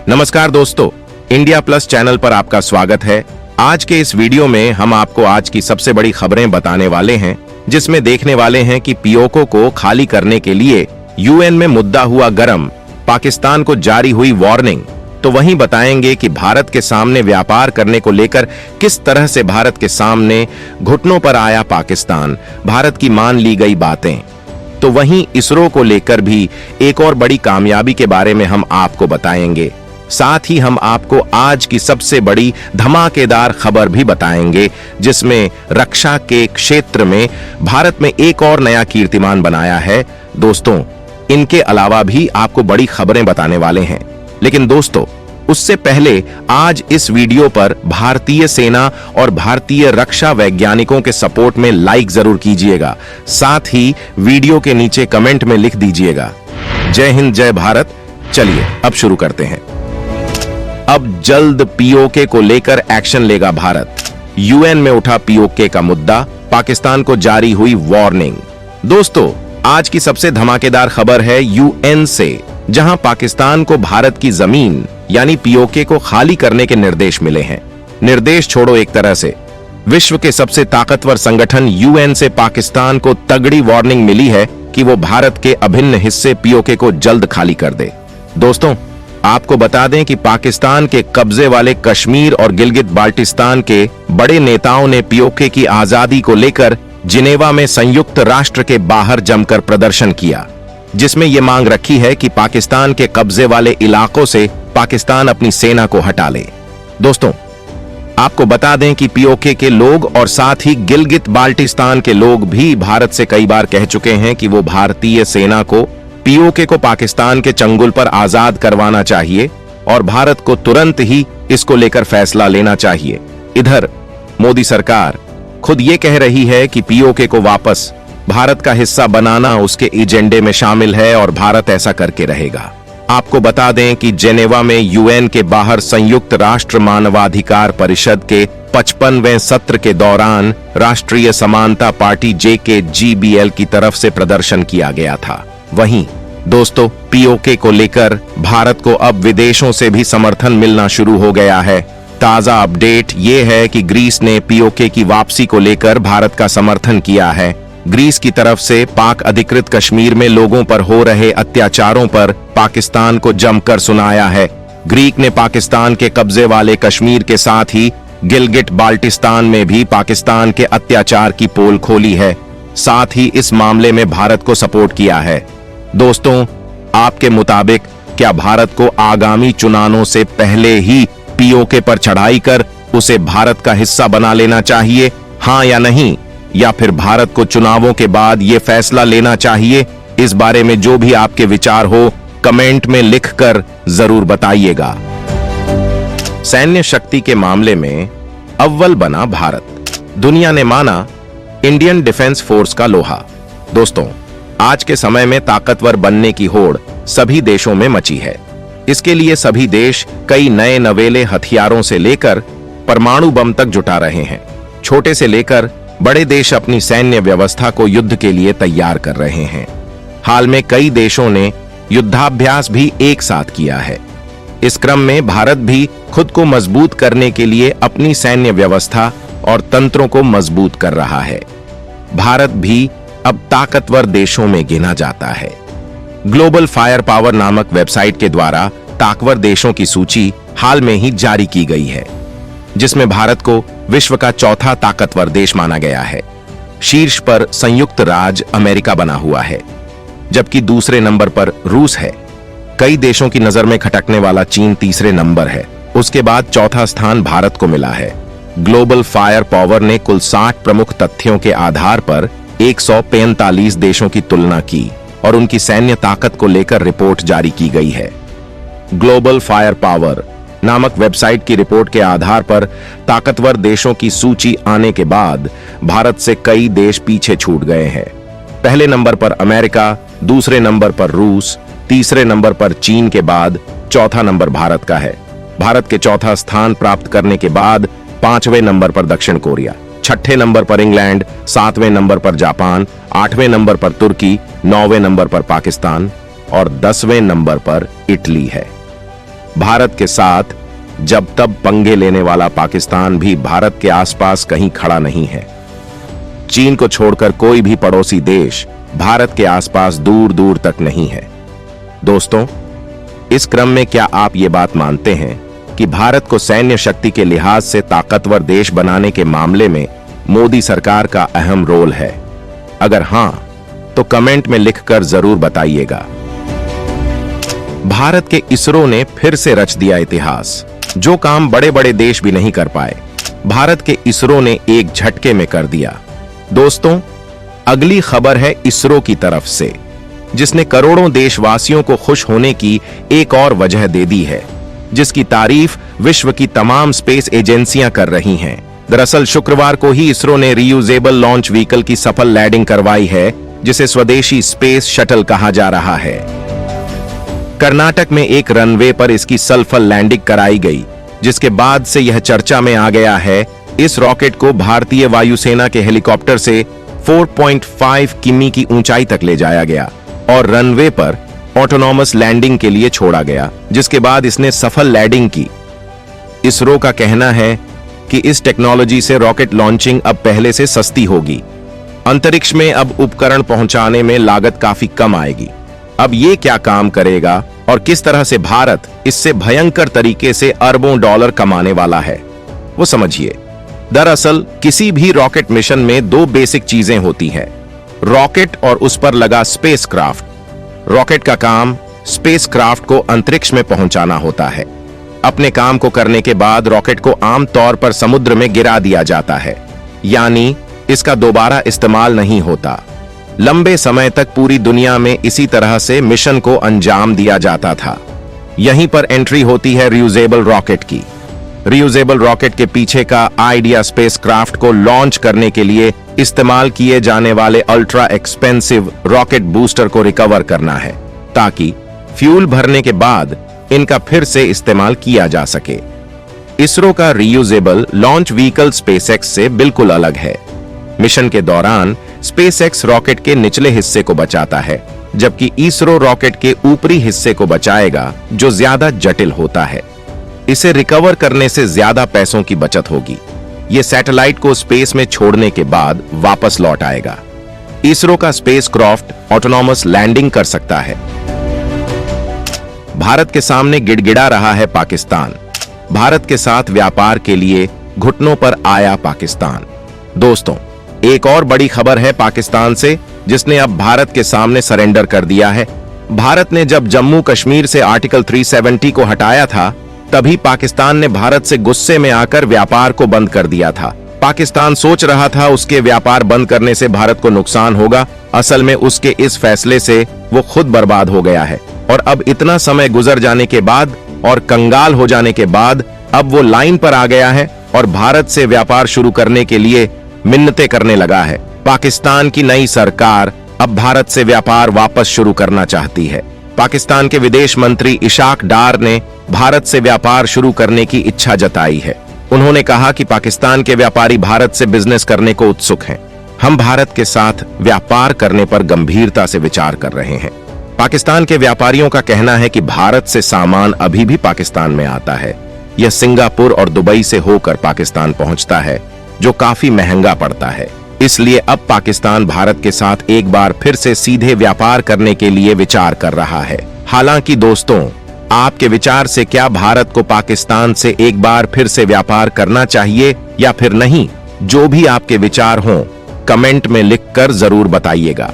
नमस्कार दोस्तों, India plus channel पर आपका स्वागत है। आज के इस वीडियो में हम आपको आज की सबसे बड़ी खबरें बताने वाले हैं, जिसमें देखने वाले हैं कि पीओके को खाली करने के लिए यूएन में मुद्दा हुआ गरम, पाकिस्तान को जारी हुई वार्निंग। तो वहीं बताएंगे कि भारत के सामने व्यापार करने को लेकर किस तरह से भारत के सामने घुटनों पर आया पाकिस्तान, भारत की मान ली गई बातें। तो वहीं इसरो को लेकर भी एक और बड़ी कामयाबी के बारे में हम आपको बताएंगे। साथ ही हम आपको आज की सबसे बड़ी धमाकेदार खबर भी बताएंगे, जिसमें रक्षा के क्षेत्र में भारत में एक और नया कीर्तिमान बनाया है। दोस्तों, इनके अलावा भी आपको बड़ी खबरें बताने वाले हैं, लेकिन दोस्तों उससे पहले आज इस वीडियो पर भारतीय सेना और भारतीय रक्षा वैज्ञानिकों के सपोर्ट में लाइक जरूर कीजिएगा। साथ ही वीडियो के नीचे कमेंट में लिख दीजिएगा जय हिंद जय भारत। चलिए अब शुरू करते हैं। अब जल्द पीओके को लेकर एक्शन लेगा भारत। यूएन में उठा पीओके का मुद्दा, पाकिस्तान को जारी हुई वार्निंग। दोस्तों, आज की सबसे धमाकेदार खबर है यूएन से, जहां पाकिस्तान को भारत की जमीन यानी पीओके को खाली करने के निर्देश मिले हैं। निर्देश छोड़ो, एक तरह से विश्व के सबसे ताकतवर संगठन यूएन से पाकिस्तान को तगड़ी वार्निंग मिली है कि वो भारत के अभिन्न हिस्से पीओके को जल्द खाली कर दे। दोस्तों, आपको बता दें कि पाकिस्तान के कब्जे वाले कश्मीर और गिलगित बाल्टिस्तान के बड़े नेताओं ने पीओके की आजादी को लेकर जिनेवा में संयुक्त राष्ट्र के बाहर जमकर प्रदर्शन किया, जिसमें यह मांग रखी है कि पाकिस्तान के कब्जे वाले इलाकों से पाकिस्तान अपनी सेना को हटा ले। दोस्तों, आपको बता दें कि पीओके के लोग और साथ ही गिलगित बाल्टिस्तान के लोग भी भारत से कई बार कह चुके हैं कि वो भारतीय सेना को पीओके को पाकिस्तान के चंगुल पर आजाद करवाना चाहिए और भारत को तुरंत ही इसको लेकर फैसला लेना चाहिए। इधर मोदी सरकार खुद ये कह रही है कि पीओके को वापस भारत का हिस्सा बनाना उसके एजेंडे में शामिल है और भारत ऐसा करके रहेगा। आपको बता दें कि जेनेवा में यूएन के बाहर संयुक्त राष्ट्र मानवाधिकार परिषद के 55वें सत्र के दौरान राष्ट्रीय समानता पार्टी JKGBL की तरफ से प्रदर्शन किया गया था। वहीं दोस्तों, पीओके को लेकर भारत को अब विदेशों से भी समर्थन मिलना शुरू हो गया है। ताजा अपडेट ये है कि ग्रीस ने पीओके की वापसी को लेकर भारत का समर्थन किया है। ग्रीस की तरफ से पाक अधिकृत कश्मीर में लोगों पर हो रहे अत्याचारों पर पाकिस्तान को जमकर सुनाया है। ग्रीक ने पाकिस्तान के कब्जे वाले कश्मीर के साथ ही गिलगिट बाल्टिस्तान में भी पाकिस्तान के अत्याचार की पोल खोली है। साथ ही इस मामले में भारत को सपोर्ट किया है। दोस्तों, आपके मुताबिक क्या भारत को आगामी चुनावों से पहले ही पीओके पर चढ़ाई कर उसे भारत का हिस्सा बना लेना चाहिए, हाँ या नहीं? या फिर भारत को चुनावों के बाद यह फैसला लेना चाहिए? इस बारे में जो भी आपके विचार हो कमेंट में लिखकर जरूर बताइएगा। सैन्य शक्ति के मामले में अव्वल बना भारत, दुनिया ने माना इंडियन डिफेंस फोर्स का लोहा। दोस्तों, आज के समय में ताकतवर बनने की होड़ सभी देशों में मची है। इसके लिए सभी देश कई नए नवेले हथियारों से लेकर परमाणु बम तक जुटा रहे हैं। छोटे से लेकर बड़े देश अपनी सैन्य व्यवस्था को युद्ध के लिए तैयार कर रहे हैं। हाल में कई देशों ने युद्धाभ्यास भी एक साथ किया है। इस क्रम में भारत भी खुद को मजबूत करने के लिए अपनी सैन्य व्यवस्था और तंत्रों को मजबूत कर रहा है। भारत भी अब ताकतवर देशों में गिना जाता है। ग्लोबल फायर पावर नामक वेबसाइट के द्वारा ताकतवर देशों की सूची हाल में ही जारी की गई है, जिसमें भारत को विश्व का चौथा ताकतवर देश माना गया है। शीर्ष पर संयुक्त राज्य अमेरिका बना हुआ है, जबकि दूसरे नंबर पर रूस है। कई देशों की नजर में खटकने वाला चीन तीसरे नंबर है। उसके बाद चौथा स्थान भारत को मिला है। ग्लोबल फायर पावर ने कुल 60 प्रमुख तथ्यों के आधार पर 145 देशों की तुलना की और उनकी सैन्य ताकत को लेकर रिपोर्ट जारी की गई है। ग्लोबल फायर पावर नामक वेबसाइट की रिपोर्ट के आधार पर ताकतवर देशों की सूची आने के बाद भारत से कई देश पीछे छूट गए हैं। पहले नंबर पर अमेरिका, दूसरे नंबर पर रूस, तीसरे नंबर पर चीन के बाद चौथा नंबर भारत का है। भारत के चौथा स्थान प्राप्त करने के बाद 5वें नंबर पर दक्षिण कोरिया, 6ठे नंबर पर इंग्लैंड, 7वें नंबर पर जापान, 8वें नंबर पर तुर्की, 9वें नंबर पर पाकिस्तान और 10वें नंबर पर इटली है। भारत के साथ जब तब पंगे लेने वाला पाकिस्तान भी भारत के आसपास कहीं खड़ा नहीं है। चीन को छोड़कर कोई भी पड़ोसी देश भारत के आसपास दूर दूर तक नहीं है। दोस्तों, इस क्रम में क्या आप ये बात मानते हैं कि भारत को सैन्य शक्ति के लिहाज से ताकतवर देश बनाने के मामले में मोदी सरकार का अहम रोल है? अगर हां, तो कमेंट में लिखकर जरूर बताइएगा। भारत के इसरो ने फिर से रच दिया इतिहास। जो काम बड़े बड़े देश भी नहीं कर पाए, भारत के इसरो ने एक झटके में कर दिया। दोस्तों, अगली खबर है इसरो की तरफ से, जिसने करोड़ों देशवासियों को खुश होने की एक और वजह दे दी है, जिसकी तारीफ विश्व की तमाम स्पेस एजेंसियां कर रही हैं। दरअसल शुक्रवार को ही इसरो ने रीयूजेबल लॉन्च व्हीकल की सफल लैंडिंग करवाई है, जिसे स्वदेशी स्पेस शटल कहा जा रहा है। कर्नाटक में एक रनवे पर इसकी सफल लैंडिंग कराई गई, जिसके बाद से यह चर्चा में आ गया है। इस रॉकेट को भारतीय वायुसेना के हेलीकॉप्टर से 4.5 किमी की ऊंचाई तक ले जाया गया और रनवे पर ऑटोनॉमस लैंडिंग के लिए छोड़ा गया, जिसके बाद इसने सफल लैंडिंग की। इसरो का कहना है कि इस टेक्नोलॉजी से रॉकेट लॉन्चिंग अब पहले से सस्ती होगी। अंतरिक्ष में अब उपकरण पहुंचाने में लागत काफी कम आएगी। अब ये क्या काम करेगा और किस तरह से भारत इससे भयंकर तरीके से अरबों डॉलर कमाने वाला है, वो समझिए। दरअसल किसी भी रॉकेट मिशन में दो बेसिक चीजें होती हैं, रॉकेट और उस पर लगा स्पेसक्राफ्ट। रॉकेट का काम स्पेसक्राफ्ट को अंतरिक्ष में पहुंचाना होता है। अपने काम को करने के बाद रॉकेट को आमतौर पर समुद्र में गिरा दिया जाता है, यानी इसका दोबारा इस्तेमाल नहीं होता। लंबे समय तक पूरी दुनिया में इसी तरह से मिशन को अंजाम दिया जाता था। यहीं पर एंट्री होती है रियूजेबल रॉकेट की। रियूजेबल रॉकेट के पीछे का आइडिया स्पेसक्राफ्ट को लॉन्च करने के लिए इस्तेमाल किए जाने वाले अल्ट्रा एक्सपेंसिव रॉकेट बूस्टर को रिकवर करना है, ताकि फ्यूल भरने के बाद इनका फिर से इस्तेमाल किया जा सके। इसरो का रियूजेबल लॉन्च व्हीकल स्पेसएक्स से बिल्कुल अलग है। मिशन के दौरान स्पेसएक्स रॉकेट के निचले हिस्से को बचाता है, जबकि इसरो रॉकेट के ऊपरी हिस्से को बचाएगा, जो ज्यादा जटिल होता है। इसे रिकवर करने से ज्यादा पैसों की बचत होगी। यह सैटेलाइट को स्पेस में छोड़ने के बाद वापस लौट आएगा। इसरो का स्पेसक्राफ्ट ऑटोनॉमस लैंडिंग कर सकता है। भारत के सामने गिड़गिड़ा रहा है पाकिस्तान। भारत के साथ व्यापार के लिए घुटनों पर आया पाकिस्तान। दोस्तों, एक और बड़ी खबर है पाकिस्तान से, जिसने अब भारत के सामने सरेंडर कर दिया है। भारत ने जब जम्मू कश्मीर से आर्टिकल 370 को हटाया था, तभी पाकिस्तान ने भारत से गुस्से में आकर व्यापार को बंद कर दिया था। पाकिस्तान सोच रहा था उसके व्यापार बंद करने से भारत को नुकसान होगा। असल में उसके इस फैसले से वो खुद बर्बाद हो गया है और अब इतना समय गुजर जाने के बाद और कंगाल हो जाने के बाद अब वो लाइन पर आ गया है और भारत से व्यापार शुरू करने के लिए मिन्नतें करने लगा है। पाकिस्तान की नई सरकार अब भारत से व्यापार वापस शुरू करना चाहती है। पाकिस्तान के विदेश मंत्री इशाक डार ने भारत से व्यापार शुरू करने की इच्छा जताई है। उन्होंने कहा कि पाकिस्तान के व्यापारी भारत से बिजनेस करने को उत्सुक हैं। हम भारत के साथ व्यापार करने पर गंभीरता से विचार कर रहे हैं। पाकिस्तान के व्यापारियों का कहना है कि भारत से सामान अभी भी पाकिस्तान में आता है। यह सिंगापुर और दुबई से होकर पाकिस्तान पहुंचता है, जो काफी महंगा पड़ता है। इसलिए अब पाकिस्तान भारत के साथ एक बार फिर से सीधे व्यापार करने के लिए विचार कर रहा है। हालांकि दोस्तों, आपके विचार से क्या भारत को पाकिस्तान से एक बार फिर से व्यापार करना चाहिए या फिर नहीं? जो भी आपके विचार हों, कमेंट में लिखकर जरूर बताइएगा।